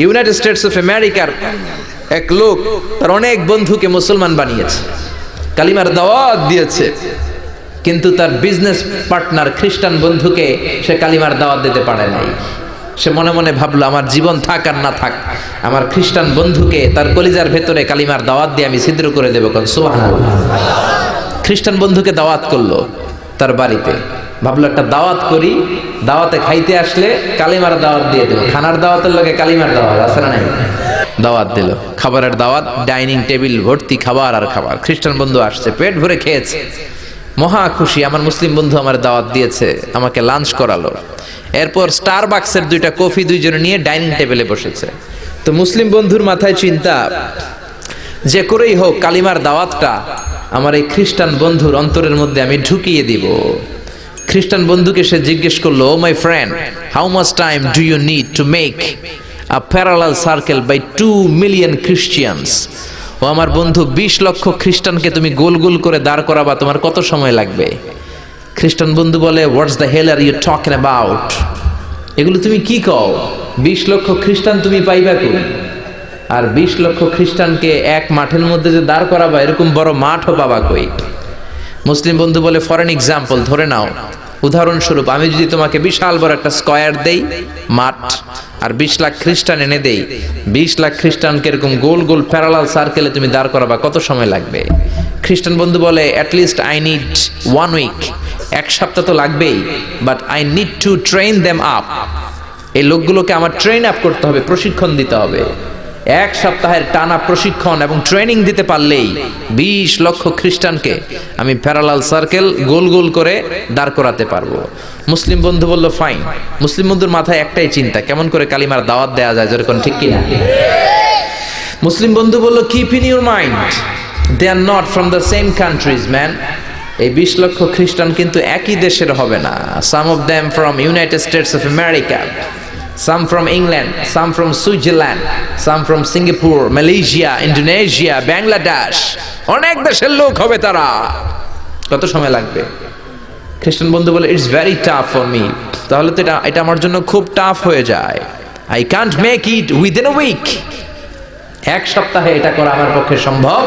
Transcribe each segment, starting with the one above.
United States of আমেরিকার এক লোক তার অনেক বন্ধুকে মুসলমান বানিয়েছে, কালিমার দাওয়াত দিয়েছে, কিন্তু তার বিজনেস পার্টনার খ্রিস্টান বন্ধুকে সে কালিমার দাওয়াত দিতে পারে নাই। সে মনে মনে ভাবলো আমার জীবন থাক আর না থাক, আমার খ্রিস্টান বন্ধুকে তার কলিজার ভেতরে কালিমার দাওয়াত দিয়ে আমি ছিদ্র করে দেবো। কোন সুবহানাল্লাহ। খ্রিস্টান বন্ধুকে দাওয়াত করলো তার বাড়িতে, ভাবলো একটা দাওয়াত করি, দাওয়াতে খাইতে আসলে কালিমার দাওয়াত দিয়ে দেবো। খানার দাওয়াতের লগে কালিমার দাওয়াত আছে না নাই? দাওয়াত দিল, খাবারের দাওয়াত, ডাইনিং টেবিল ভর্তি খাবার আর খাবার। খ্রিস্টান বন্ধু আসছে, পেট ভরে খেয়েছে, মহা খুশি, আমার মুসলিম বন্ধু আমার দাওয়াত দিয়েছে, আমাকে লাঞ্চ করালো। এরপর স্টারবাক্সের 2টা কফি দুইজনে নিয়ে ডাইনিং টেবিলে বসেছে। তো মুসলিম বন্ধুর মাথায় চিন্তা, যে করেই হোক কালিমার দাওয়াতটা আমার এই খ্রিস্টান বন্ধুর অন্তরের মধ্যে আমি ঢুকিয়ে দিব। খ্রিস্টান বন্ধুকে সে জিজ্ঞেস করলো, oh my friend, how much time do you need to make a parallel circle by 2 million Christians? ও আমার বন্ধু, 20 লক্ষ খ্রিস্টানকে তুমি গোল গোল করে দাঁড় করাবা, তোমার কত সময় লাগবে? খ্রিস্টান বন্ধু বলে, what's the hell are you talking about? এগুলো তুমি কি কও? 20 লক্ষ খ্রিস্টান তুমি পাইবা কই? আর 20 লক্ষ খ্রিস্টানকে এক মাঠের মধ্যে যে দাঁড় করাবা, এরকম বড় মাঠও পাবা কই? মুসলিম বন্ধু বলে, ফর এন এক্সাম্পল, ধরে নাও, উদাহরণস্বরূপ আমি যদি তোমাকে বিশাল বড় একটা স্কয়ার দেই, মাঠ, আর 20 লাখ খ্রিস্টান এনে দেই, 20 লাখ খ্রিস্টানকে এরকম গোল গোল প্যারালাল সার্কেলে তুমি দাঁড় করাবা, কত সময় লাগবে? খ্রিস্টান বন্ধু বলে, অ্যাটলিস্ট আই নিড 1 উইক, 1 সপ্তাহ তো লাগবেই, but I need to train them up. এই লোকগুলোকে আমার ট্রেন আপ করতে হবে, প্রশিক্ষণ দিতে হবে। 1 সপ্তাহের টানা প্রশিক্ষণ এবং ট্রেনিং দিতে পারলেই 20 লক্ষ খ্রিস্টানকে আমি প্যারালাল সার্কেল গোল গোল করে দাঁড় করাতে পারবো। মুসলিম বন্ধু বলল, ফাইন। মুসলিম বন্ধুর মাথায় একটাই চিন্তা, কেমন করে কালিমার দাওয়াত দেওয়া যায়, যেরকম ঠিক কিনা? মুসলিম বন্ধু বলল, keep in your mind, they are not from the same countries man. এই 20 লক্ষ খ্রিস্টান কিন্তু একই দেশের হবে না। Some of them from United States of America, some from England, some from Switzerland, some from Singapore, Malaysia, Indonesia, Bangladesh, অনেক দেশের লোক হবে তারা। কত সময় লাগবে? খ্রিস্টান বন্ধু বলে, it's very tough for me. তাহলে তো এটা আমার জন্য খুব টাফ হয়ে যায়। I can't make it within a week. 1 সপ্তাহে এটা করা আমার পক্ষে সম্ভব।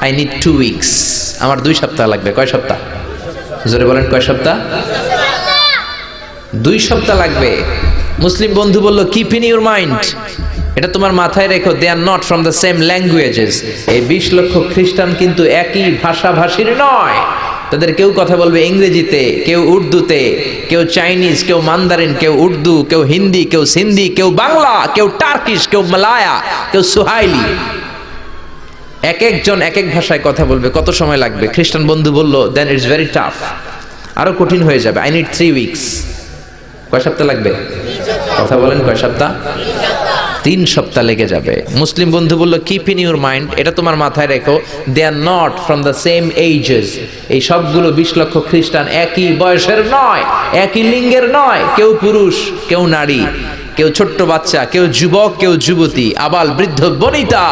I need 2 weeks. আমার 2 সপ্তাহ লাগবে। কয় সপ্তাহ? জোরে বলেন, কয় সপ্তাহ? 2 সপ্তাহ লাগবে। মুসলিম বন্ধু বলল, কিপ ইন ইউর মাইন্ড, এটা তোমার মাথায় রেখো, they are not from the same languages. এই 20 লক্ষ খ্রিস্টান কিন্তু একই ভাষাভাষীর নয়। তাদের কেউ কথা বলবে ইংরেজিতে, কেউ উর্দুতে, কেউ চাইনিজ, কেউ মান্দারিন, কেউ উর্দু, কেউ হিন্দি, কেউ সিন্ধি, কেউ বাংলা, কেউ টার্কিশ, কেউ মালায়া, কেউ সুহাইলি। এক একজন এক এক ভাষায় কথা বলবে, কত সময় লাগবে? খ্রিস্টান বন্ধু বলল, দেন ইটস ভেরি টাফ, আরো কঠিন হয়ে যাবে। I need 3 weeks. কয় সপ্তাহ লাগবে? কথা বলেন, কয় সপ্তাহ? 3 সপ্তাহ লেগে যাবে। মুসলিম বন্ধু বলল, কিপ ইন ইউর মাইন্ড, এটা তোমার মাথায় রেখো, they are not from the same ages. এই সবগুলো 20 লক্ষ খ্রিস্টান একই বয়সের নয়, একই লিঙ্গের নয়। কেউ পুরুষ, কেউ নারী, কেউ ছোট্ট বাচ্চা, কেউ যুবক, কেউ যুবতী, আবাল বৃদ্ধ বনিতা,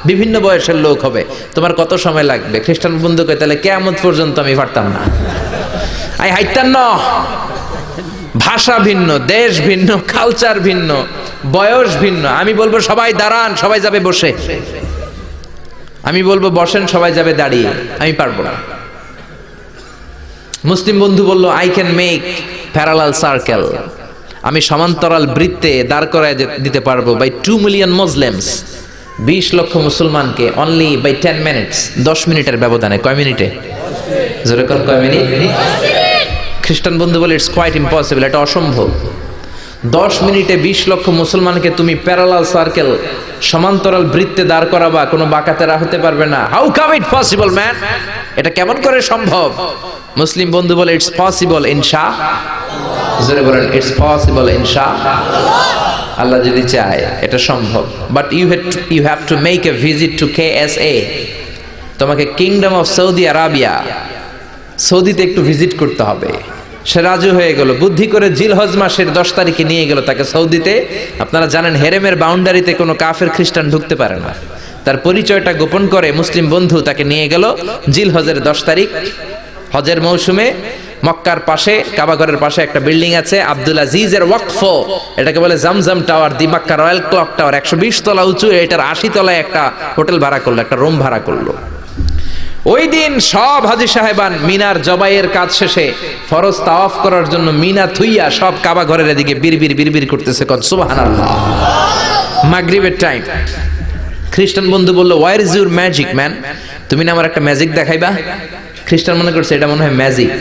বিভিন্ন বয়সের লোক হবে। তোমার কত সময় লাগবে? খ্রিস্টান বন্ধু কয়, তাহলে কিয়ামত পর্যন্ত আমি পারতাম না। আই হাইতাম না। ভাষা ভিন্ন, দেশ ভিন্ন, কালচার ভিন্ন, বয়স ভিন্ন। আমি বলবো সবাই দাঁড়ান, সবাই যাবে বসে। আমি বলবো বসেন, সবাই যাবে দাঁড়িয়ে। আমি পারবো না। মুসলিম বন্ধু বলল, I can make parallel circle, আমি সমান্তরাল বৃত্তে দাঁড় করায় দিতে পারবো বাই 2 মিলিয়ন মুসলিমস, 20 লক্ষ মুসলমানকে অনলি বাই 10 মিনিটস, 10 মিনিটের ব্যবধানে। কয় মিনিটে? যেরকম কয় মিনিট? খ্রিস্টান বন্ধু বলে, ইটস কোয়াইট ইম্পসিবল, এটা অসম্ভব। 10 মিনিটে 20 লক্ষ মুসলমানকে তুমি প্যারালাল সার্কেল, সমান্তরাল বৃত্তে দাঁড় করাবা, কোনো বাঁকাতেরা হতে পারবে না। How come it possible man? এটা কেমন করে সম্ভব? মুসলিম বন্ধু বলে, ইটস পসিবল ইনশাআল্লাহ। জোরে বলেন, ইটস পসিবল ইনশাআল্লাহ। আল্লাহ যদি চায় এটা সম্ভব। But you have to make a visit to KSA। তোমাকে কিংডম অফ সৌদি আরাবিয়া, সৌদিতে একটু ভিজিট করতে হবে। সে রাজু হয়ে গেল, বুদ্ধি করে জিলহজ মাসের 10 তারিখে নিয়ে গেল তাকে সৌদিতে। আপনারা জানেন, হেরেমের বাউন্ডারিতে কোনো কাফের খ্রিস্টান ঢুকতে পারে না। তার পরিচয়টা গোপন করে মুসলিম বন্ধু তাকে নিয়ে গেল জিলহজের 10 তারিখ, হজের মৌসুমে মক্কার পাশে, কাবাঘরের পাশে একটা বিল্ডিং আছে আব্দুল আজিজের ওয়াকফ, এটাকে বলে জামজাম টাওয়ার, দি মক্কা রয়্যাল ক্লক টাওয়ার, 120 তলা উঁচু, এটার 80 তলায় একটা হোটেল ভাড়া করলো, একটা রুম ভাড়া করলো। ওই দিন সব হাজী সাহেবান মিনার জবাইয়ের কাজ শেষে ফরজ তাওয়াফ করার জন্য মিনা থুইয়া সব কাবা ঘরের এদিকে বিড়বিড় করতেছে, কোন সুবহানাল্লাহ। মাগরিবের টাইম। খ্রিস্টান বন্ধু বলল, where is your magic man, তুমি না আমার একটা ম্যাজিক দেখাইবা। খ্রিস্টান মনে করছে এটা মনে হয় ম্যাজিক,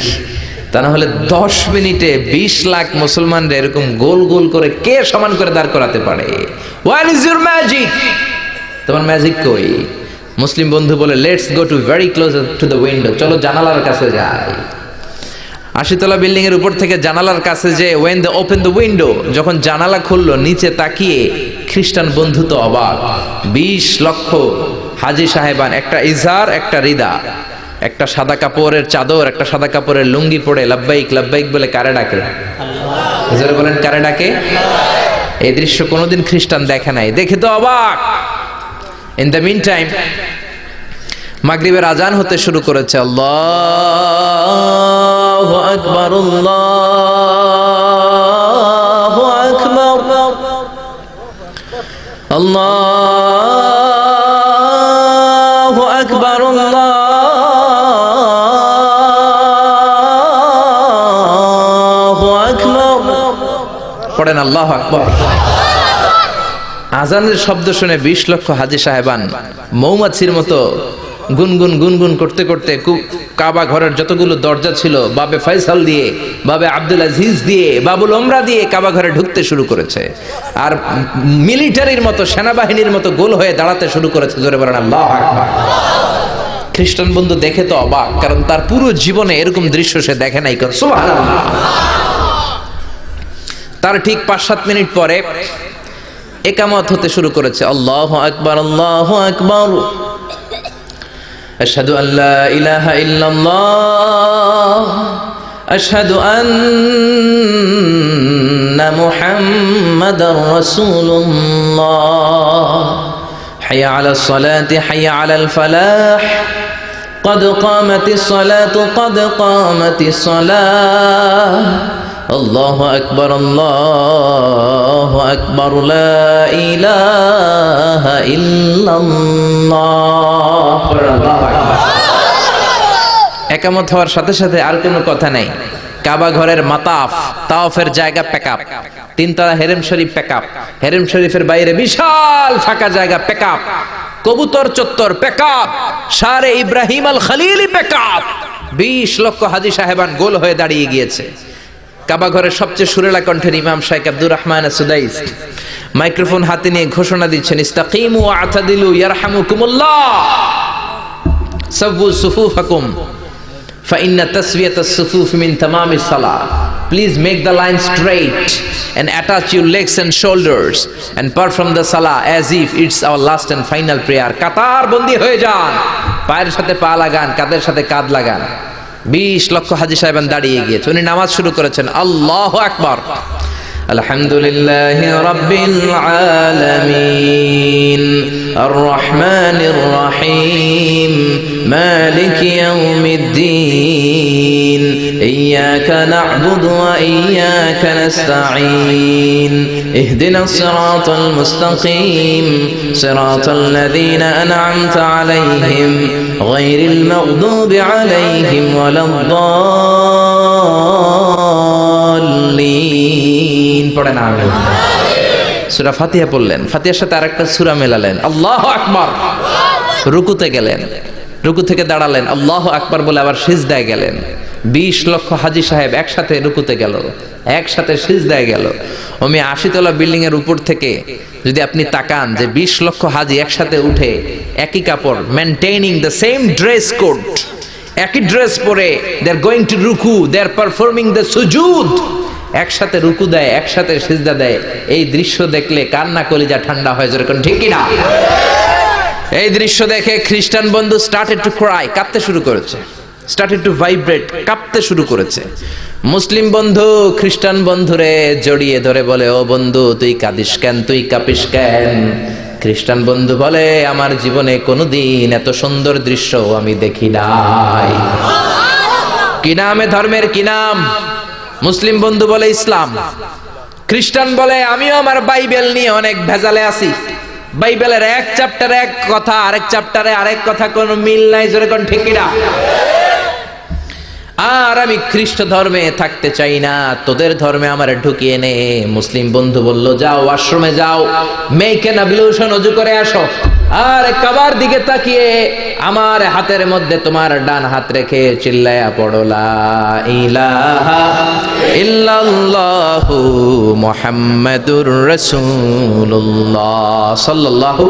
তা না হলে 10 মিনিটে 20 লাখ মুসলমানরা এরকম গোল গোল করে কে সমান করে দাঁড় করাতে পারে। ওয়ার ইজ ইউর ম্যাজিক, তোমার ম্যাজিক কই? মুসলিম বন্ধু বলে, let's go to very close to the window, চলো জানালার কাছে যাই। 80 তলা বিল্ডিং এর উপর থেকে জানালার কাছে যে when they open the window, যখন জানালা খুললো, নিচে তাকিয়ে খ্রিস্টান বন্ধু তো অবাক। 20 লক্ষ হাজী সাহেবান, একটা ইজার, একটা রিদা, একটা সাদা কাপড়ের চাদর, একটা সাদা কাপড়ের লুঙ্গি পরে লাব্বাইক লাব্বাইক বলে কারে ডাকে? আল্লাহ। বলেন কারে ডাকে? এই দৃশ্য কোনোদিন খ্রিস্টান দেখে নাই, দেখে তো অবাক। ইন দ্য মিন টাইম মাগরিবের আজান হতে শুরু করেছে। আল্লাহু আকবার, আল্লাহু আকবার, আল্লাহু আকবার, আল্লাহু আকবার। পড়েন আল্লাহু আকবার। আজানের শব্দ শুনে 20 লক্ষ হাজী সাহেবান মৌমাছির মতো গুনগুন গুনগুন করতে করতে কাবা ঘরের যতগুলো দরজা ছিল, বাবে ফয়সাল দিয়ে, বাবে আব্দুল আজিজ দিয়ে, বাবুল ওমরা দিয়ে কাবা ঘরে ঢুকতে শুরু করেছে। আর মিলিটারির মতো, সেনাবাহিনীর মতো গোল হয়ে দাঁড়াতে শুরু করেছে। জোরে বলেন আল্লাহু আকবার। খ্রিস্টান বন্ধু দেখে তো অবাক, কারণ তার পুরো জীবনে এরকম দৃশ্য সে দেখে নাই। সুবহানাল্লাহ। তার ঠিক 5-7 মিনিট পরে ইকামত হতে শুরু করেছে। আল্লাহু আকবার, আল্লাহু আকবার, আশহাদু আল্লা ইলাহা ইল্লাল্লাহ, আশহাদু আন্না মুহাম্মাদার রাসূলুল্লাহ, হাইয়া আলাস সালাতি হাইয়া আলাল ফালাহ, قد قامت الصلاة قد قامت الصلاة, الله أكبر الله أكبر لا إله إلا الله. একামত হওয়ার সাথে সাথে আর কোনো কথা নেই। কাবা ঘরের মাতাফ, তাওয়াফের জায়গা প্যাকআপ, 3 তলা হেরেম শরীফ প্যাকআপ, হেরেম শরীফের বাইরে বিশাল ফাঁকা জায়গা প্যাকআপ, কবুতর চত্বর প্যাকআপ, শারে ইব্রাহিম আল খলিলি প্যাকআপ। 20 লক্ষ হাজী সাহেবান গোল হয়ে দাঁড়িয়ে গিয়েছে। কাবা ঘরের সবচেয়ে সুরেলা কণ্ঠের ইমাম শাইখ আব্দুর রহমান সুদাইস মাইক্রোফোন হাতে নিয়ে ঘোষণা দিচ্ছেন, ইস্তাকিমু ওয়া আতাদিলু ইয়ারহামুকুমুল্লাহ, সাব্বু সুফুফাকুম ফাইন্না তাসওয়াতাস সুফুফ মিন তামামিস সালাহ. Please make the line straight and attach your legs and shoulders and perform the salah as if it's our last and final prayer. কাতার বন্দী হয়ে যান, পায়ের সাথে পা লাগান, কাঁধের সাথে কাঁধ লাগান। 20 লক্ষ হাজী সাহেবান দাঁড়িয়ে গিয়েছে। উনি নামাজ শুরু করেছেন। আল্লাহু আকবার। আলহামদুলিল্লাহি রাব্বিল আলামিন আর রহমানির রহিম মালিকি ইয়াউমিদ্দিন ইয়্যাকা না'বুদু ওয়া ইয়্যাকা নাস্তাঈন ইহদিনাস সিরাতাল মুস্তাকিম সিরাতাল লাযীনা আন'আমতা আলাইহিম গায়রিল মাগদুবি আলাইহিম ওয়ালাদ-দাল্লিন। পড়েন আমিন। সূরা ফাতিহা পড়লেন, ফাতিহার সাথে আরেকটা সূরা মেলালেন, আল্লাহু আকবার। রুকুতে গেলেন, রুকু থেকে দাঁড়ালেন, আল্লাহু আকবার বলে আবার সিজদায় গেলেন। 20 লক্ষ হাজী সাহেব একসাথে রুকুতে গেল, একসাথে সিজদায় গেল। 80 তলা বিল্ডিং এর উপর থেকে যদি আপনি তাকান যে 20 লক্ষ হাজী একসাথে উঠে একই কাপড়, maintaining the same dress code, একই ড্রেস পরে দে আর গোইং টু রুকু, দে আর পারফর্মিং দ্য সুজুদ, একসাথে রুকু দেয়, একসাথে সিজদা দেয়। এই দৃশ্য দেখলে কান্না কলিজা ঠান্ডা হয়ে যায়, ঠিক কি না? এই দৃশ্য দেখে খ্রিস্টান বন্ধু স্টার্টেড টু ক্রাই, কাঁদতে শুরু করেছে, স্টার্টেড টু ভাইব্রেট, কাঁপতে শুরু করেছে। মুসলিম বন্ধু খ্রিস্টান বন্ধুরে জড়িয়ে ধরে বলে, ও বন্ধু তুই কাঁদিস কেন, তুই কাঁপিস কেন? খ্রিস্টান বন্ধু বলে, আমার জীবনে কোনোদিন এত সুন্দর দৃশ্য আমি দেখি নাই। কি নামে ধর্মের কি নাম? মুসলিম বন্ধু বলে ইসলাম, খ্রিস্টান বলে আমিও আমার বাইবেল নিয়ে অনেক ভেজালে আছি, বাইবেলের এক চ্যাপ্টারে এক কথা, আরেক চ্যাপ্টারে আরেক কথা, কোনো মিল নাই, জোরে কোন ঠিক কিনা? আর আমি খ্রিস্ট ধর্মে থাকতে চাই না, তোদের ধর্মে আমার ঢুকিয়ে নে। মুসলিম বন্ধু বলল যাও আশ্রমে যাও, মেক এন অ্যাবলিউশন, ওযু করে আসো, আর কাবার দিকে তাকিয়ে আমার হাতের মধ্যে তোমার ডান হাত রেখে চিল্লায়া পড়ো লা ইলাহা ইল্লাল্লাহু মুহাম্মাদুর রাসূলুল্লাহ সাল্লাল্লাহু